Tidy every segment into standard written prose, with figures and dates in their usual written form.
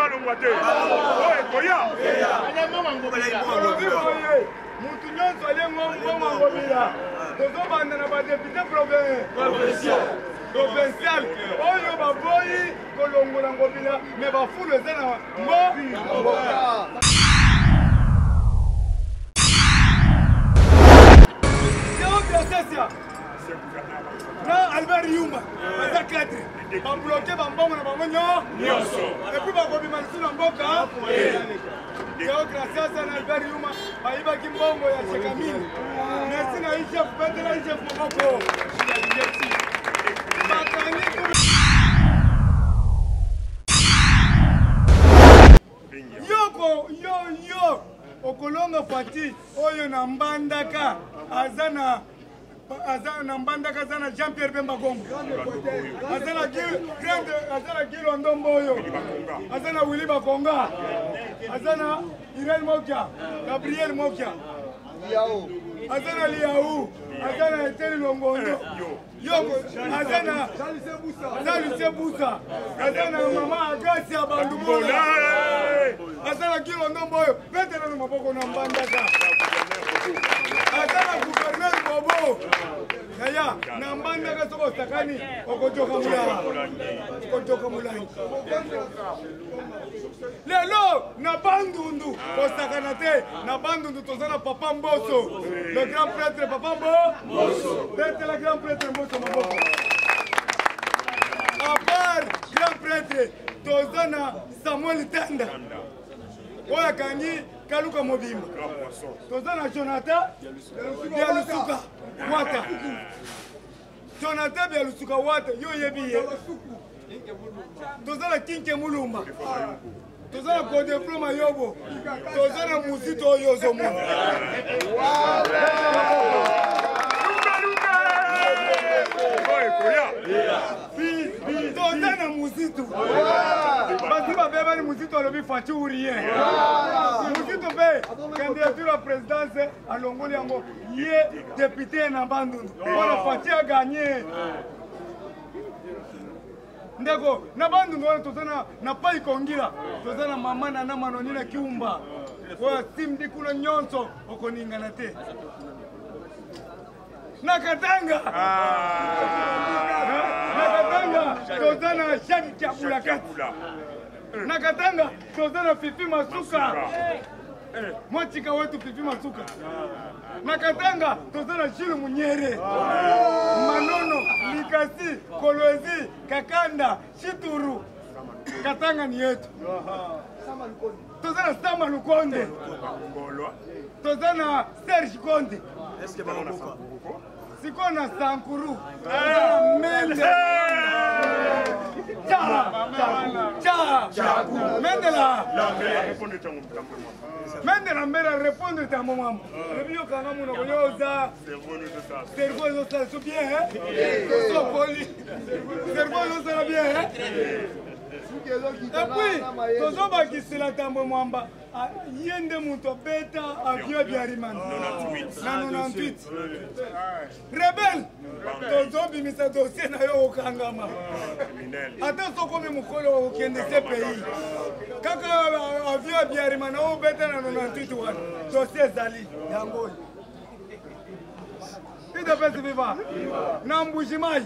balongwa te oyo ekoya mutu nyonso alingo mbongo ngobila tozobanda na badepute provincial oyo baboyi kolongola ngobila me bafulu eza na mboka na Albert Yuma baza cadre babloke bambongo na bango nyonso epuis bakobima lisu na mboka Deo gracias na Albert Yuma bayibaki mbongo ya Shekamini merci na IGF betela IGF moko yo okolonga Fati oyo na mbandaka azana mbandaka azana Jean-Pierre Bemba Gombo azana Gilo Ndomboyo azana Willy Bakonga azana Irel Mokia Gabriel Mokia azana Liaou azana Eteli Longondo yoko azana Salise Busa azana Mama Agasi Abandumola azana Gilo Ndomboyo betela na maboko na mbandaka azana gouverneur Bobo Kaya na mbandaka soko sakani okotoka mulai lelo na bandundu osakana te na bandundu tozana Papa Mboso le grand prêtre Papa Mboso bete la grand prêtre Mboso maboko à part grand prêtre tozana Samuel Tanda oya kangi Kaluka Mobimba tozana Jonathan Bialusuka Wata Jonathan Bialusuka Wata yo yebiye tozana Kinke Mulumba tozana Kodefloma Yobo tozana Muzito Yozomo tozana Muzito basi babeba ni Muzito alobi Fati Ourien Muzito be candidature à présidence alongoli yango ye député na Bandundu wana Fati a gagné ndeko na Bandundu wana tozana na Pai Kongila tozana mama na Manoni na Kiumba wa simdi kuna nyonso okoningana te Nakatanga tozana Jacques Kiabula Kati Nakatanga tozana Fifi Masuka Mwachika wetu Fifi Masuka Nakatanga tozana Jules Munyere Manono Likasi Kolwezi Kakanda Chituru Katanga ni yetu tozana Sama Lukonde tozana Serge Konde Sikona Sankuru Mende Mendela mbera répondre ta maman. Rebio kanga muna koyoza. Servo zo ça so bien hein? So poli. Servo zo ça bien hein? Et puis, tozoba kisila tambo mwamba. Yende muto beta avion biarimana. Na 98. Rebel. Tozobi misa dossier na yo okangama. Ata sokomi mukolo okende ce pays. Kaka avion biarimana o beta na 98 wana. Dossier zali yango. Ida pesi viva. Na mbujimai.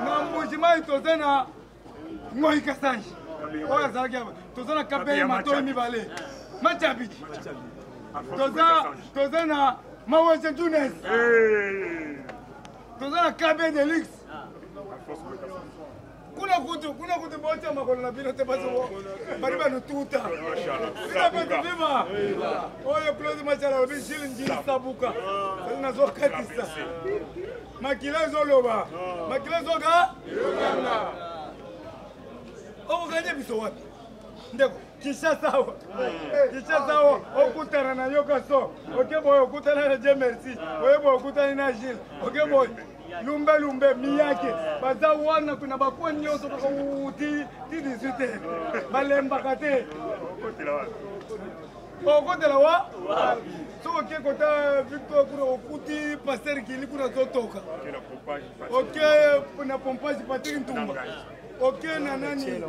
Na mbujimai tozena Moi Kassange. Oya zalaki tozana Kapeli Matoi Mibale. Machabiti. Tozana Mawese Tunes. Tozana Kabe Delix. Kuna kutu bocha makolo na bino te baso. Bariba nututa. Ida pesi viva. Oya close machala bi shilingi sabuka. Sina zokatisa. Makila zoloba. Makila zoga. Oh, gagné biso wapi? Ndeko, Kinshasa okutana na Yokaso. OK boy, okutana na Jemersi. Oye boy, okutana na Gilles. OK boy. Lumbe miyake. Baza wana kuna bakwa nyonso ko uti 18. Balemba kate. Okotela wa? So OK kota Victor kuna okuti passer kili kuna zotoka. OK na pompage Patrick Ntumba. Ok, nanani,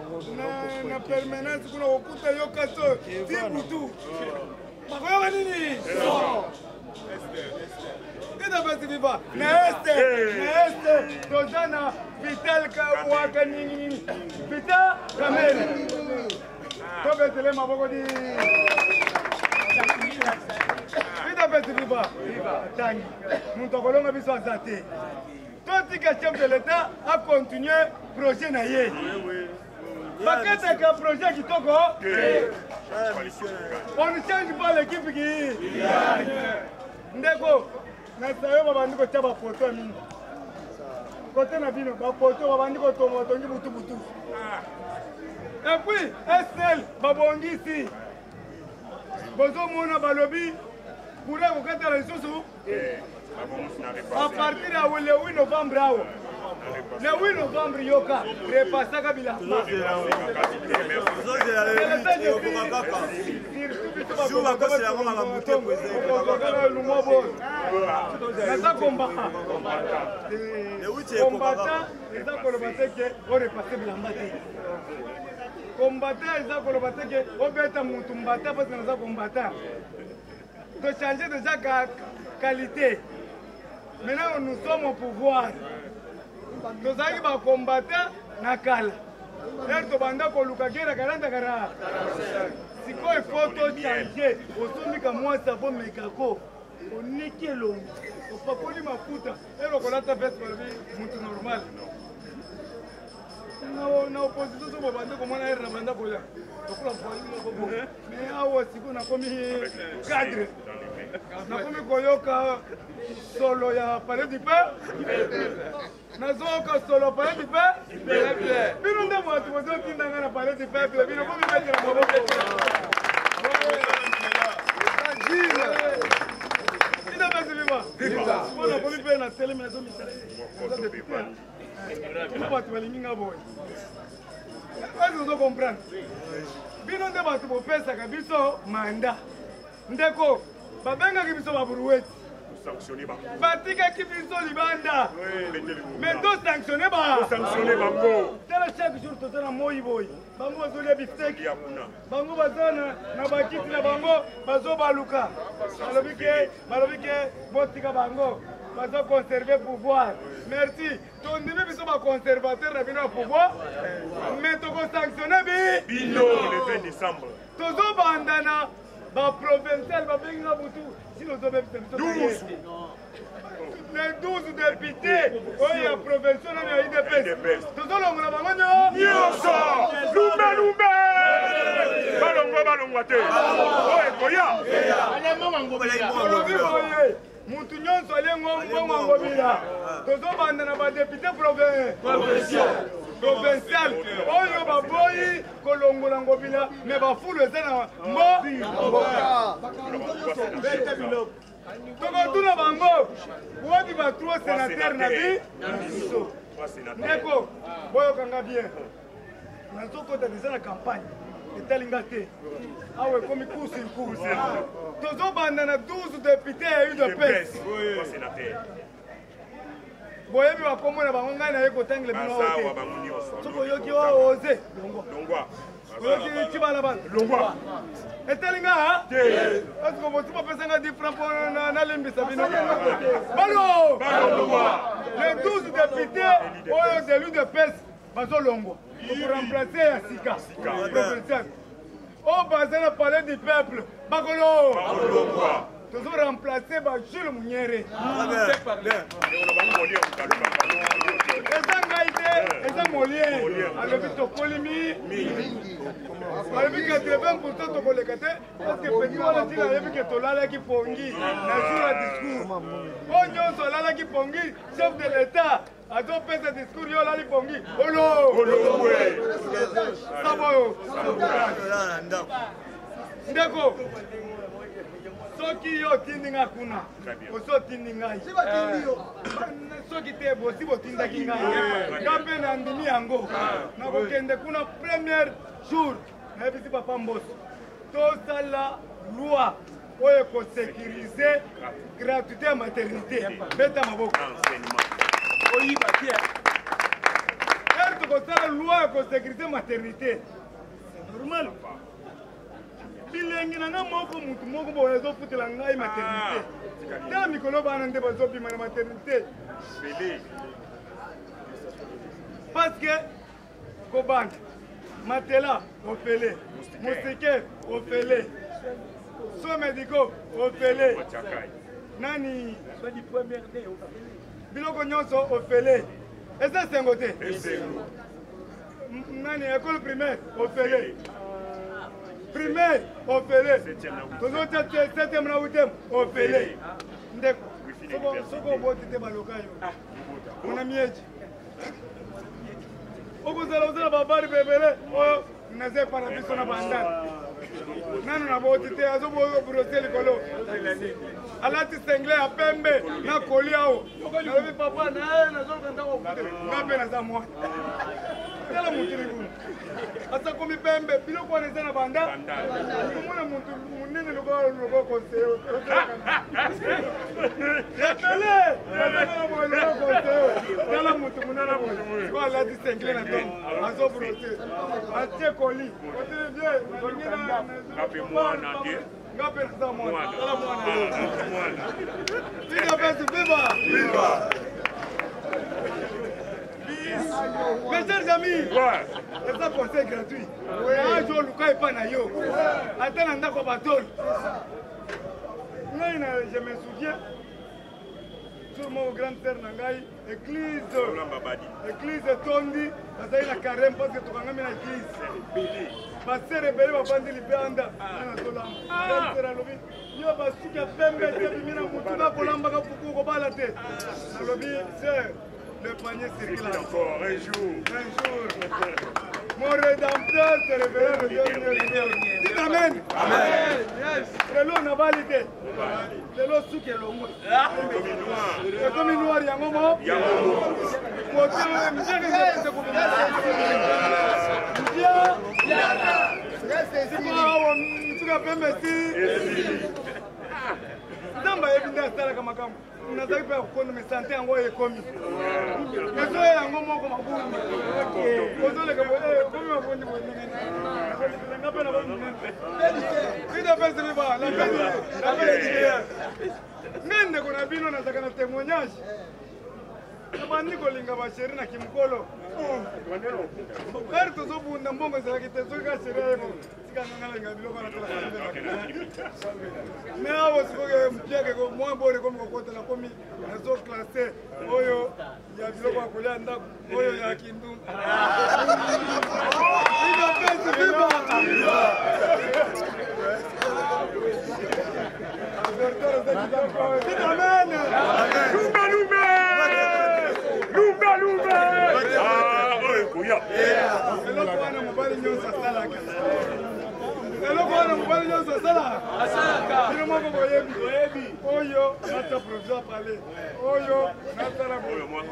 na permanence kuna okuta yo kaso, tibutu. Makoyo nini? Qu'est-ce que tu viva? Neste, Dozana, Vital Kawaka nini? Vital Kamel. Tobe tele maboko di. Qu'est-ce que tu viva? Tangi. Nous te volons biso azate. Toi, chef de l'État a continué le projet naïe. Qu'est-ce que projet qui toko? On ne change pas l'équipe qui. Ndeko, na sayo babandi ko taba photo mini. Côté na bino ba photo babandi ko tongi butu butu. Et puis SL babongisi. Bozo mona balobi pour la kokata la lisusu. À partir de le 8 novembre, le 8 novembre, yoka, repassa Kabila. Qualité. Maintenant, nous sommes au pouvoir. Nous avons combattu Nakala. Nous avons combattu Nakala. Si il faut changer, moi, ça va me caco. On est qui l'homme? On peut pas ma puta. Et le colata fait c'est normal. Na opposition so babande ko mona era banda ko ya tokula kwa mais awa siko na komi cadre na komi koyoka solo ya palais du peuple na zoka solo palais du peuple bino nda mwatu bozo kindanga na palais du peuple bino komi mettre na maboko ina basi viva bona komi pe na tele mais zo misala pas tu vas l'éliminer boy. Est-ce que vous comprenez? Bino nde batu bopesa kabiso manda. Ndeko, babenga kibiso baburuweti. Sanctionner ba. Batika kibiso libanda. Mais do sanctionner ba. Sanctionner bango. Tala chaque jour to tala moi boy. Bango bazolia biftek. Bango bazana na bakiti na bango bazo baluka. Balobike botika bango. Bazo conserver pouvoir. Merci. Ton début, ils sont conservateurs au pouvoir. Mais tu vas sanctionner Bino le 20 décembre. Tu vas bandana, provincial, si nous avons 12. Les 12 députés, il y a provincial, il y a IDPS. Tu vas Mutu nyonso alengo mbongo ngobila. Tozo banda na ba député provincial. Oyo baboyi kolongola ngobila me ba fulu ezana mboka. Toko tuna bango. Wodi ba 3 sénateurs na biso. Ndeko, boyo kanga bien. Nazo kota déjà la campagne. Etalingate. Awe komi course in course. Tozo bandana 12 députés et UDPS. Boyebi bakomona bango ngai na yeko tangle bino ote. Soko yoki wa oze. Longwa. Yoki chibala ba. Longwa. Etalinga ha? Est-ce que vous pouvez faire 10 francs pour na limbisa bino? Balo. Les 12 députés oyo de l'UDPS bazo longwa. Pour remplacer Asika. Provincial. Au basé le palais du peuple, Bagolo. Toujours remplacé par Jules Mouniere. C'est Molien. Alors, tu as polimi. Alors, 80% de collecate. Parce que petit, on a dit que tu l'as qui pongi. La discours. On y a qui pongi, chef de l'État. A deux pèses de discours, yo la lipongi. Olo! Sabo! Ndeko! Soki yo tindinga kuna. Oso tindinga. Soki te bosi bo tindaki ngai. Kape na ndimi yango. Na kokende kuna premier jour. Na bisi papa mboso. Tosala loi oyo ko sécuriser gratuité à maternité. Beta maboko. la loi de sécurité maternité. C'est normal. Bilengi nanga moko mutu moko boye zo futela ngai maternité. Tala mikolo bana nde bazo bima na maternité. Parce que Koban, Matela, Opélé, Moustiquaire, Opélé, soins médicaux, Opélé, Nani, Biloko Nyonso, Opélé. Et ça c'est un côté. Nani, école primaire, Opélé. Primaire, Opélé. Tous autres 7e na 8e, Opélé. Ndeko. Soko botite balokayo. On a miège. Okozala babari bebele oyo naze para biso na bandana nanu na botite azo boyo brosser likolo alati sengle ya pembe na koliao nalobi papa na nazo kanda ko ngape na za mwa tala mutiri kuno asa komi pembe biloko wana eza na banda komona muntu munene loko conseil yapele na mwana conseil tala muntu munana mwana ko alati sengle na to azo brosser atie koli otele bien ngape mwana die ngape na za mwana tala mwana viva basi viva mes chers amis, c'est un conseil gratuit. Un jour, Lucas n'est pas naïo. Attends, on a quoi bateau. Je me souviens, sur mon grand-père Nangaï, église Tondi, parce qu'il a carême parce que tu as mis l'église. Passer rebelle, va prendre l'ibanda. Grand-père Alobi, il y a pas de pembe, il y a un colamba pour balader. Alobi, c'est. Le panier circule encore un jour. Mon rédempteur se révélera le Dieu. Dites Amen. Amen. Le lot n'a pas l'idée. Le lot sous qui est l'homme. Le comme noir, il y a un moment. Il y a un moment. Unataka pia kuona mesante yango ekomi. Mezo yango moko mabundi. Kozole kama komi mabundi mwenye. Ngapi na babu mpe. Vida pesa ni ba, la pesa. Nende kuna bino nataka na témoignage. Nabandi kolinga ba sheri na kimkolo. Kari tozobunda mbongo za kitezo ka sheri. Sikangala ngabilo kana tala. Mais awo sikoke mpiake ko moins bore comme ko kota la komi nazo classé oyo ya biloko ya kolia ndako oyo ya kindu. Ina pesa viva. Oyo nata provisoire parler. Oyo nata la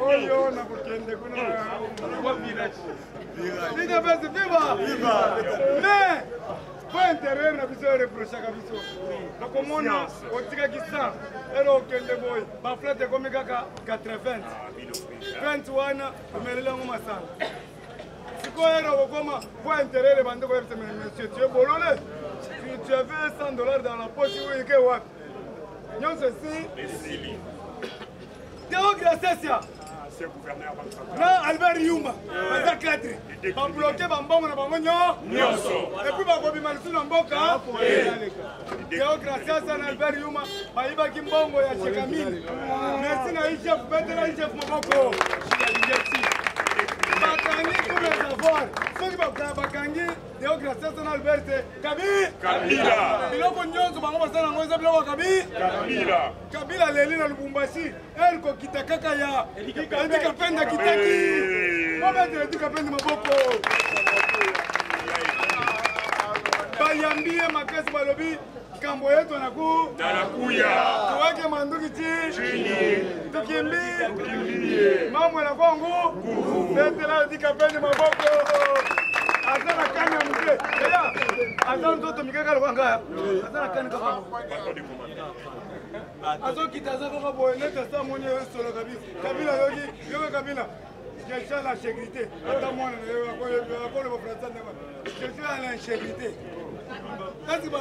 oyo na kokende kuna village. Ina pesa viva. Mais pas intérêt na biso reprocher ka biso. Nakomona otika kisa ero kende boy. Ba flete comme kaka 80. 20 wana umelela ngoma sana. Siko ero koma pas intérêt le bande ko monsieur tu es bololé. Si tu avais $100 dans la poche, où est-ce que tu as? Non, ceci. Théo Gracia. C'est gouverneur. Non, Albert Yuma. Pas à 4. Pas bloqué, bambon, na bango nyonso. Et puis ba kobi malisu na mboka. Théo Gracia na Albert Yuma. Ba iba kimbongo ya Chekamini. Merci na chef, bete na chef moboko. Bakangi pour les avoir. Ceux qui bakangi Théo Gracia na Albert Kabila. Biloko nyonso bango basana ngoza biloko Kabila leli na Lubumbashi. Elko kitakaka ya Edika Penda kitaki. Mabete Edika Penda maboko. Bayambie makasi balobi kambo yetu nakuya. Tuweke manduki chini. Tukimbi. Mambo ya Kongo. Bete la Edika Penda maboko. Azana kani ya mzee. Azana mtoto mikaka lwanga. Azana kani kaka. Azo kitaza kaka boye neta sa mwenye solo kabisa. Kabila yogi Kabila. Je suis à l'insécurité. Attends, moi, je suis à l'insécurité. Qu'est-ce que tu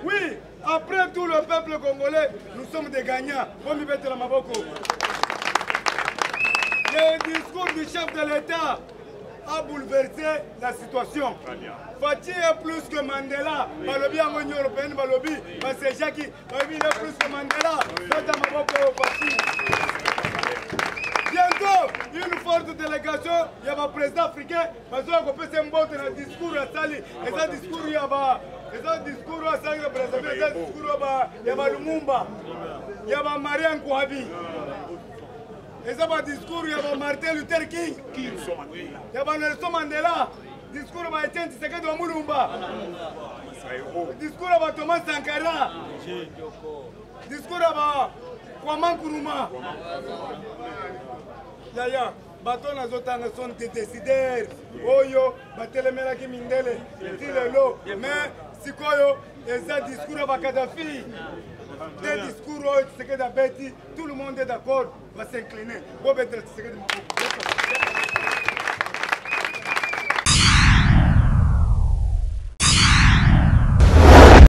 oui, après tout le peuple congolais, nous sommes des gagnants. Le discours du chef de l'État a bouleversé la situation. Fatih est plus que Mandela. Balobi en Union européenne, Balobi, c'est Jackie. Balobi est plus que Mandela. Bientôt, une forte délégation, il y a un président africain, parce qu'on peut se montrer un discours à Sali. Et ça discours, il y a un discours à Sali, il y a un discours à Lumumba, il y a un Marian Kouabi. Et ça, un discours, il y a un Martin Luther King, il y a un Nelson Mandela, discours à Etienne Tshisekedi wa Mulumba, discours à Thomas Sankara, discours à Kwame Nkrumah. Yaya, bateau nazotanga sont des décideurs. Oyo, batelemela ki mindele, tilelo, mais sikoyo, eza discours à Kadhafi. Des discours oyo Tshisekedi abeti, tout le monde est d'accord, va s'incliner.